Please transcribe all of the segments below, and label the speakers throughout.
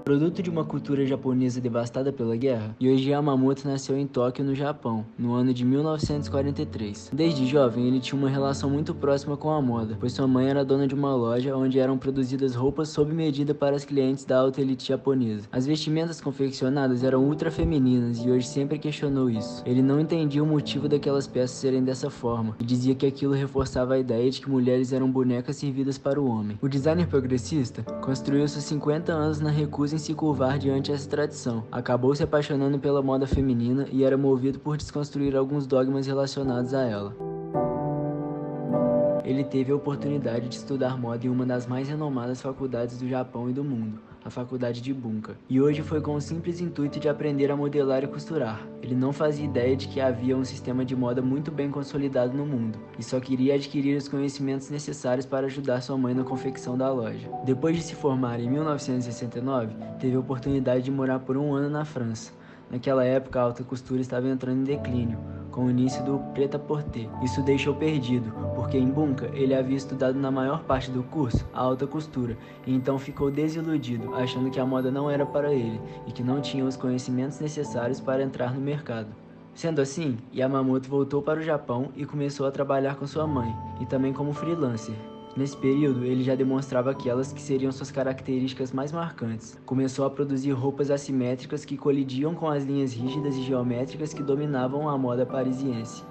Speaker 1: Produto de uma cultura japonesa devastada pela guerra, Yohji Yamamoto nasceu em Tóquio, no Japão, no ano de 1943. Desde jovem, ele tinha uma relação muito próxima com a moda, pois sua mãe era dona de uma loja onde eram produzidas roupas sob medida para as clientes da alta elite japonesa. As vestimentas confeccionadas eram ultra femininas e Yohji sempre questionou isso. Ele não entendia o motivo daquelas peças serem dessa forma e dizia que aquilo reforçava a ideia de que mulheres eram bonecas servidas para o homem. O designer progressista construiu seus 50 anos na recusa em se curvar diante essa tradição. Acabou se apaixonando pela moda feminina e era movido por desconstruir alguns dogmas relacionados a ela. Ele teve a oportunidade de estudar moda em uma das mais renomadas faculdades do Japão e do mundo, a Faculdade de Bunka, e hoje foi com o simples intuito de aprender a modelar e costurar. Ele não fazia ideia de que havia um sistema de moda muito bem consolidado no mundo, e só queria adquirir os conhecimentos necessários para ajudar sua mãe na confecção da loja. Depois de se formar em 1969, teve a oportunidade de morar por um ano na França. Naquela época, a alta costura estava entrando em declínio, com o início do prêt-à-porter. Isso o deixou perdido, porque em Bunka ele havia estudado na maior parte do curso a alta costura, e então ficou desiludido, achando que a moda não era para ele e que não tinha os conhecimentos necessários para entrar no mercado. Sendo assim, Yamamoto voltou para o Japão e começou a trabalhar com sua mãe, e também como freelancer. Nesse período, ele já demonstrava aquelas que seriam suas características mais marcantes. Começou a produzir roupas assimétricas que colidiam com as linhas rígidas e geométricas que dominavam a moda parisiense.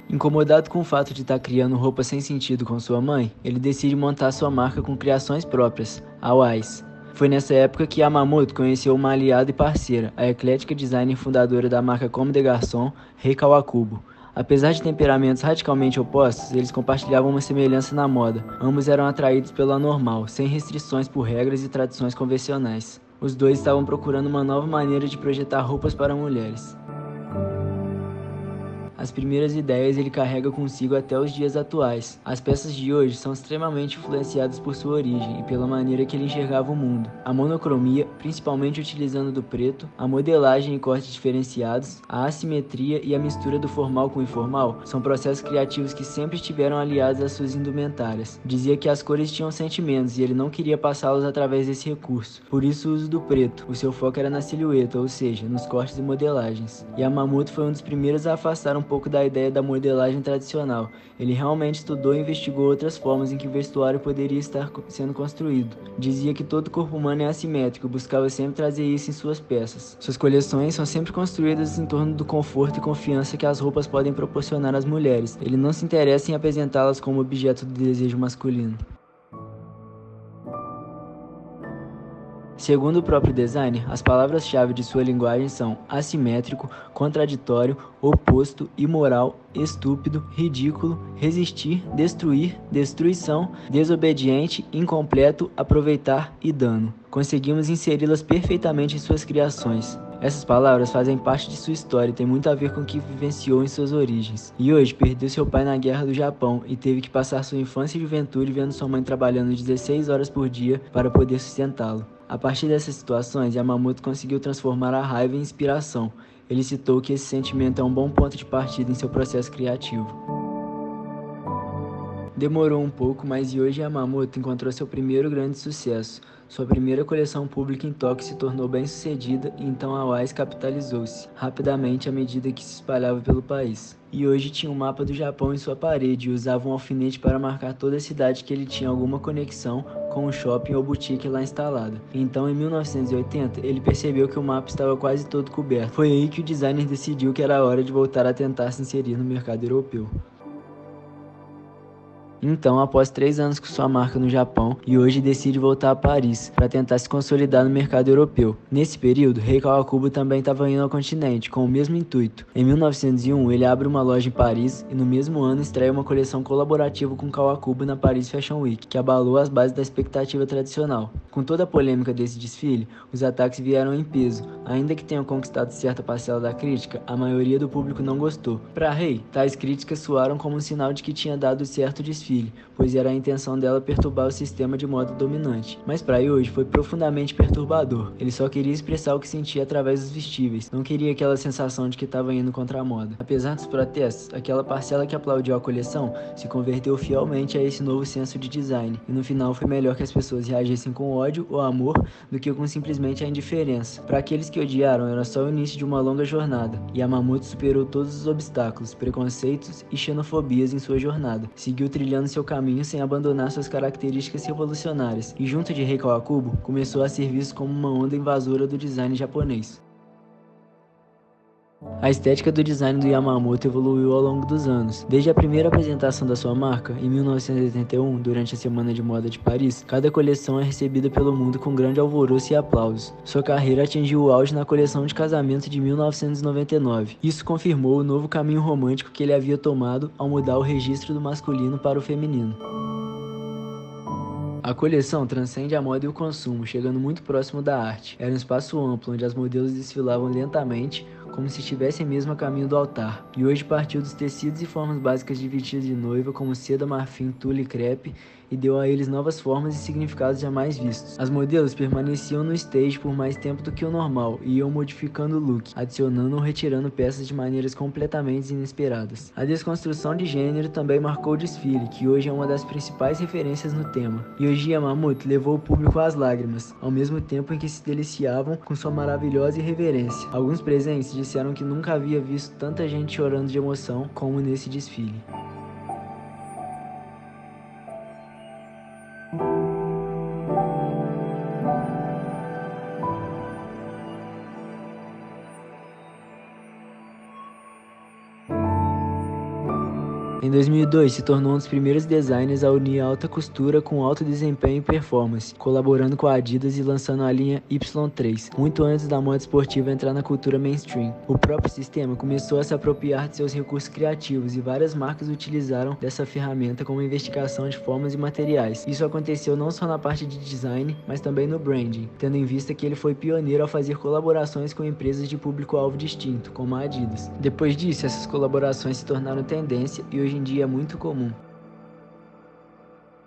Speaker 1: Incomodado com o fato de estar criando roupas sem sentido com sua mãe, ele decide montar sua marca com criações próprias, a Wise. Foi nessa época que Yamamoto conheceu uma aliada e parceira, a eclética designer fundadora da marca Comme des Garçons, Rei Kawakubo. Apesar de temperamentos radicalmente opostos, eles compartilhavam uma semelhança na moda. Ambos eram atraídos pelo anormal, sem restrições por regras e tradições convencionais. Os dois estavam procurando uma nova maneira de projetar roupas para mulheres. As primeiras ideias ele carrega consigo até os dias atuais. As peças de hoje são extremamente influenciadas por sua origem e pela maneira que ele enxergava o mundo. A monocromia, principalmente utilizando do preto, a modelagem e cortes diferenciados, a assimetria e a mistura do formal com o informal são processos criativos que sempre estiveram aliados às suas indumentárias. Dizia que as cores tinham sentimentos e ele não queria passá-los através desse recurso. Por isso o uso do preto. O seu foco era na silhueta, ou seja, nos cortes e modelagens. Yamamoto foi um dos primeiros a afastar um pouco da ideia da modelagem tradicional. Ele realmente estudou e investigou outras formas em que o vestuário poderia estar sendo construído. Dizia que todo corpo humano é assimétrico e buscava sempre trazer isso em suas peças. Suas coleções são sempre construídas em torno do conforto e confiança que as roupas podem proporcionar às mulheres. Ele não se interessa em apresentá-las como objeto do desejo masculino. Segundo o próprio designer, as palavras-chave de sua linguagem são assimétrico, contraditório, oposto, imoral, estúpido, ridículo, resistir, destruir, destruição, desobediente, incompleto, aproveitar e dano. Conseguimos inseri-las perfeitamente em suas criações. Essas palavras fazem parte de sua história e têm muito a ver com o que vivenciou em suas origens. E hoje perdeu seu pai na Guerra do Japão e teve que passar sua infância e juventude vendo sua mãe trabalhando 16 horas por dia para poder sustentá-lo. A partir dessas situações, Yamamoto conseguiu transformar a raiva em inspiração. Ele citou que esse sentimento é um bom ponto de partida em seu processo criativo. Demorou um pouco, mas Yohji Yamamoto encontrou seu primeiro grande sucesso. Sua primeira coleção pública em Tóquio se tornou bem-sucedida e então a Wise capitalizou-se rapidamente à medida que se espalhava pelo país. E hoje tinha um mapa do Japão em sua parede e usava um alfinete para marcar toda a cidade que ele tinha alguma conexão com um shopping ou boutique lá instalada. Então, em 1980, ele percebeu que o mapa estava quase todo coberto. Foi aí que o designer decidiu que era hora de voltar a tentar se inserir no mercado europeu. Então, após 3 anos com sua marca no Japão, Yohji decide voltar a Paris para tentar se consolidar no mercado europeu. Nesse período, Rei Kawakubo também estava indo ao continente, com o mesmo intuito. Em 1901, ele abre uma loja em Paris e no mesmo ano estreia uma coleção colaborativa com Kawakubo na Paris Fashion Week, que abalou as bases da expectativa tradicional. Com toda a polêmica desse desfile, os ataques vieram em peso. Ainda que tenham conquistado certa parcela da crítica, a maioria do público não gostou. Para Rei, tais críticas soaram como um sinal de que tinha dado certo o desfile desfile, pois era a intenção dela perturbar o sistema de moda dominante. Mas para Yoji foi profundamente perturbador. Ele só queria expressar o que sentia através dos vestíveis, não queria aquela sensação de que estava indo contra a moda. Apesar dos protestos, aquela parcela que aplaudiu a coleção se converteu fielmente a esse novo senso de design, e no final foi melhor que as pessoas reagissem com ódio ou amor do que com simplesmente a indiferença. Para aqueles que odiaram, era só o início de uma longa jornada, e Yamamoto superou todos os obstáculos, preconceitos e xenofobias em sua jornada. Seguiu trilhando seu caminho sem abandonar suas características revolucionárias, e junto de Rei Kawakubo, começou a ser visto como uma onda invasora do design japonês. A estética do design do Yamamoto evoluiu ao longo dos anos. Desde a primeira apresentação da sua marca, em 1981, durante a Semana de Moda de Paris, cada coleção é recebida pelo mundo com grande alvoroço e aplausos. Sua carreira atingiu o auge na coleção de casamento de 1999. Isso confirmou o novo caminho romântico que ele havia tomado ao mudar o registro do masculino para o feminino. A coleção transcende a moda e o consumo, chegando muito próximo da arte. Era um espaço amplo, onde as modelos desfilavam lentamente, como se estivessem mesmo a caminho do altar. E hoje partiu dos tecidos e formas básicas de vestido de noiva, como seda, marfim, tule e crepe, e deu a eles novas formas e significados jamais vistos. As modelos permaneciam no stage por mais tempo do que o normal, e iam modificando o look, adicionando ou retirando peças de maneiras completamente inesperadas. A desconstrução de gênero também marcou o desfile, que hoje é uma das principais referências no tema. Yohji Yamamoto levou o público às lágrimas, ao mesmo tempo em que se deliciavam com sua maravilhosa irreverência. Alguns presentes disseram que nunca havia visto tanta gente chorando de emoção como nesse desfile. Em 2002, se tornou um dos primeiros designers a unir alta costura com alto desempenho e performance, colaborando com a Adidas e lançando a linha Y3, muito antes da moda esportiva entrar na cultura mainstream. O próprio sistema começou a se apropriar de seus recursos criativos e várias marcas utilizaram dessa ferramenta como investigação de formas e materiais. Isso aconteceu não só na parte de design, mas também no branding, tendo em vista que ele foi pioneiro ao fazer colaborações com empresas de público-alvo distinto, como a Adidas. Depois disso, essas colaborações se tornaram tendência e hoje em dia é muito comum.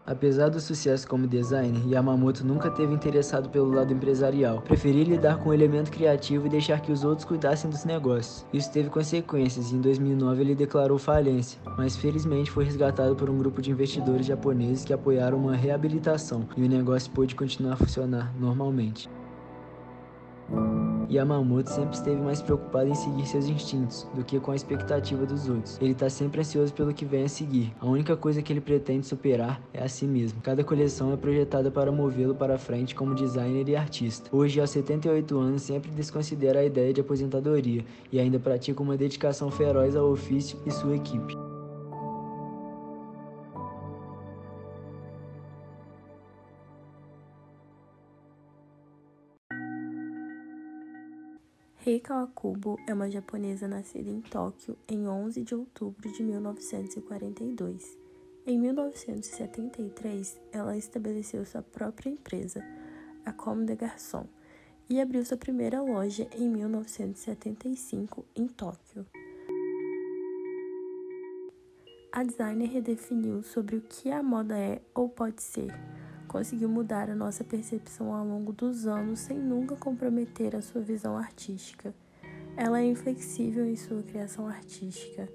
Speaker 1: Apesar do sucesso como designer, Yamamoto nunca teve interessado pelo lado empresarial. Preferia lidar com o elemento criativo e deixar que os outros cuidassem dos negócios. Isso teve consequências e em 2009 ele declarou falência, mas felizmente foi resgatado por um grupo de investidores japoneses que apoiaram uma reabilitação e o negócio pôde continuar a funcionar normalmente. Yamamoto sempre esteve mais preocupado em seguir seus instintos do que com a expectativa dos outros. Ele está sempre ansioso pelo que vem a seguir. A única coisa que ele pretende superar é a si mesmo. Cada coleção é projetada para movê-lo para frente como designer e artista. Hoje, aos 78 anos, sempre desconsidera a ideia de aposentadoria e ainda pratica uma dedicação feroz ao ofício e sua equipe.
Speaker 2: Rei Kawakubo é uma japonesa nascida em Tóquio em 11 de outubro de 1942. Em 1973, ela estabeleceu sua própria empresa, a Comme des Garçons, e abriu sua primeira loja em 1975 em Tóquio. A designer redefiniu sobre o que a moda é ou pode ser. Conseguiu mudar a nossa percepção ao longo dos anos sem nunca comprometer a sua visão artística. Ela é inflexível em sua criação artística.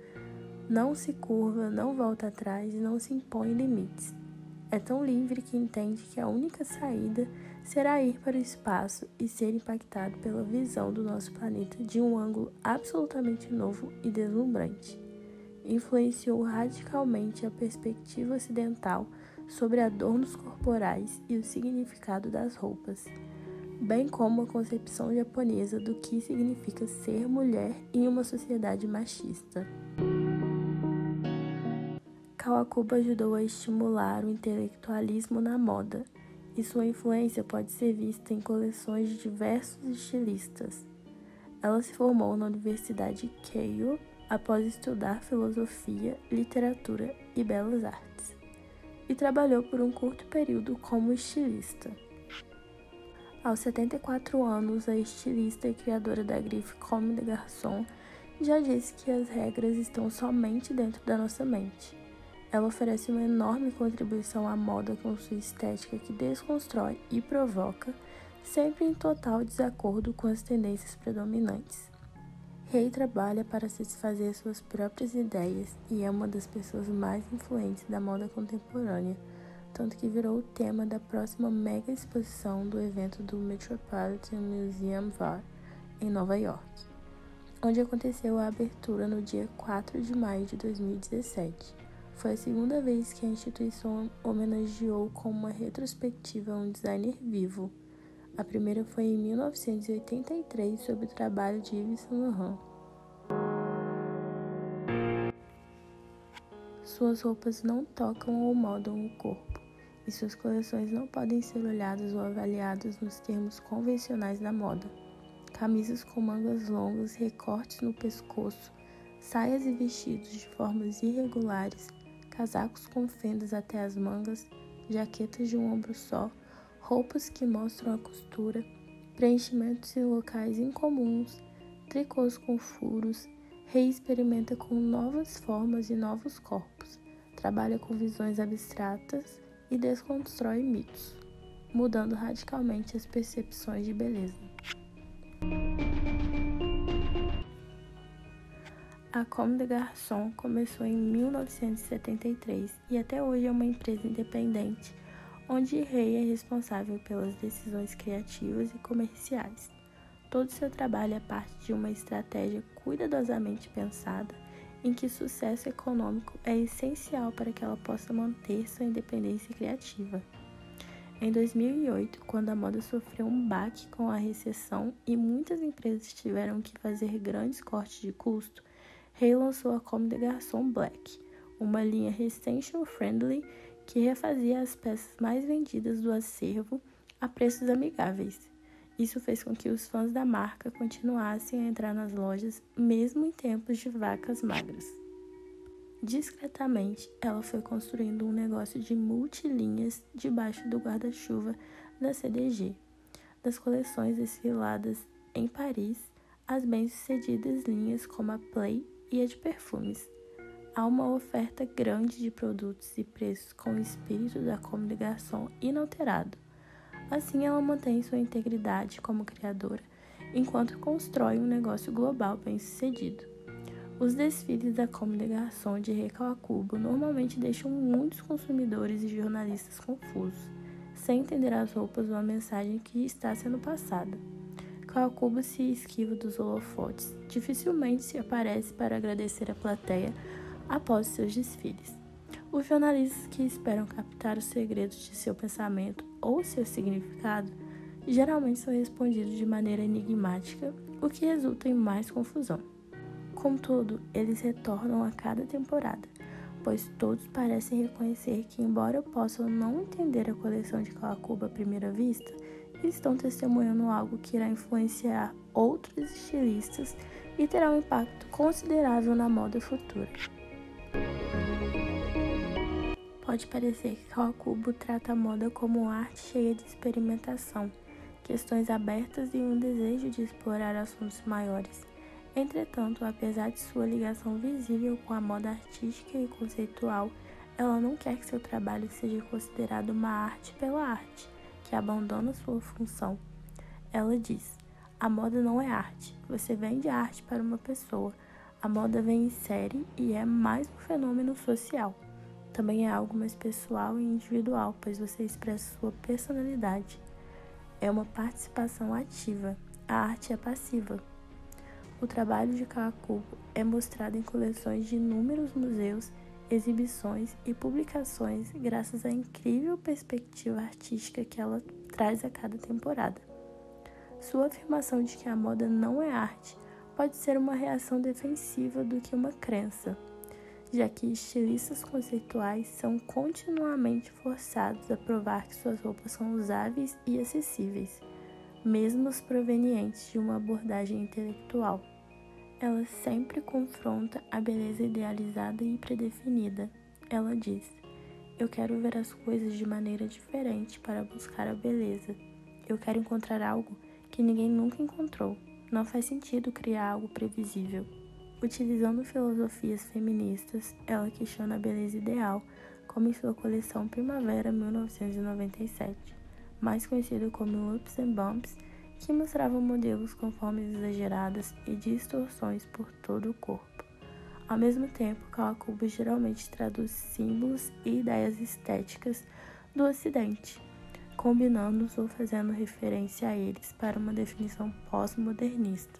Speaker 2: Não se curva, não volta atrás e não se impõe limites. É tão livre que entende que a única saída será ir para o espaço e ser impactado pela visão do nosso planeta de um ângulo absolutamente novo e deslumbrante. Influenciou radicalmente a perspectiva ocidental sobre adornos corporais e o significado das roupas, bem como a concepção japonesa do que significa ser mulher em uma sociedade machista. Kawakubo ajudou a estimular o intelectualismo na moda, e sua influência pode ser vista em coleções de diversos estilistas. Ela se formou na Universidade Keio após estudar filosofia, literatura e belas artes, e trabalhou por um curto período como estilista. Aos 74 anos, a estilista e criadora da grife Comme des Garçons já disse que as regras estão somente dentro da nossa mente. Ela oferece uma enorme contribuição à moda com sua estética que desconstrói e provoca, sempre em total desacordo com as tendências predominantes. Rei trabalha para satisfazer suas próprias ideias e é uma das pessoas mais influentes da moda contemporânea, tanto que virou o tema da próxima mega exposição do evento do Metropolitan Museum VAR, em Nova York, onde aconteceu a abertura no dia 4 de maio de 2017. Foi a segunda vez que a instituição homenageou com uma retrospectiva um designer vivo. A primeira foi em 1983, sob o trabalho de Yves Saint Laurent. Suas roupas não tocam ou moldam o corpo, e suas coleções não podem ser olhadas ou avaliadas nos termos convencionais da moda. Camisas com mangas longas, recortes no pescoço, saias e vestidos de formas irregulares, casacos com fendas até as mangas, jaquetas de um ombro só, roupas que mostram a costura, preenchimentos em locais incomuns, tricôs com furos. Rei experimenta com novas formas e novos corpos, trabalha com visões abstratas e desconstrói mitos, mudando radicalmente as percepções de beleza. A Comme des Garçons começou em 1973 e até hoje é uma empresa independente, onde Rei é responsável pelas decisões criativas e comerciais. Todo seu trabalho é parte de uma estratégia cuidadosamente pensada, em que sucesso econômico é essencial para que ela possa manter sua independência criativa. Em 2008, quando a moda sofreu um baque com a recessão e muitas empresas tiveram que fazer grandes cortes de custo, Rei lançou a Comme des Garçons Black, uma linha extension-friendly que refazia as peças mais vendidas do acervo a preços amigáveis. Isso fez com que os fãs da marca continuassem a entrar nas lojas, mesmo em tempos de vacas magras. Discretamente, ela foi construindo um negócio de multilinhas debaixo do guarda-chuva da CDG. Das coleções desfiladas em Paris, as bem-sucedidas linhas como a Play e a de perfumes. Há uma oferta grande de produtos e preços com o espírito da Comme des Garçons inalterado. Assim, ela mantém sua integridade como criadora, enquanto constrói um negócio global bem-sucedido. Os desfiles da Comme des Garçons de Rei Kawakubo normalmente deixam muitos consumidores e jornalistas confusos, sem entender as roupas ou a mensagem que está sendo passada. Kawakubo se esquiva dos holofotes, dificilmente se aparece para agradecer a plateia após seus desfiles. Os jornalistas que esperam captar os segredos de seu pensamento ou seu significado geralmente são respondidos de maneira enigmática, o que resulta em mais confusão. Contudo, eles retornam a cada temporada, pois todos parecem reconhecer que, embora possam não entender a coleção de Kawakubo à primeira vista, estão testemunhando algo que irá influenciar outros estilistas e terá um impacto considerável na moda futura. Pode parecer que Kawakubo trata a moda como arte cheia de experimentação, questões abertas e um desejo de explorar assuntos maiores. Entretanto, apesar de sua ligação visível com a moda artística e conceitual, ela não quer que seu trabalho seja considerado uma arte pela arte, que abandona sua função. Ela diz: a moda não é arte, você vende arte para uma pessoa. A moda vem em série e é mais um fenômeno social. Também é algo mais pessoal e individual, pois você expressa sua personalidade. É uma participação ativa. A arte é passiva. O trabalho de Kawakubo é mostrado em coleções de inúmeros museus, exibições e publicações graças à incrível perspectiva artística que ela traz a cada temporada. Sua afirmação de que a moda não é arte pode ser uma reação defensiva do que uma crença, já que estilistas conceituais são continuamente forçados a provar que suas roupas são usáveis e acessíveis, mesmo os provenientes de uma abordagem intelectual. Ela sempre confronta a beleza idealizada e predefinida. Ela diz: eu quero ver as coisas de maneira diferente para buscar a beleza. Eu quero encontrar algo que ninguém nunca encontrou. Não faz sentido criar algo previsível. Utilizando filosofias feministas, ela questiona a beleza ideal, como em sua coleção Primavera 1997, mais conhecida como Loops and Bumps, que mostrava modelos com formas exageradas e distorções por todo o corpo. Ao mesmo tempo, Kawakubo geralmente traduz símbolos e ideias estéticas do Ocidente, combinando-os ou fazendo referência a eles para uma definição pós-modernista.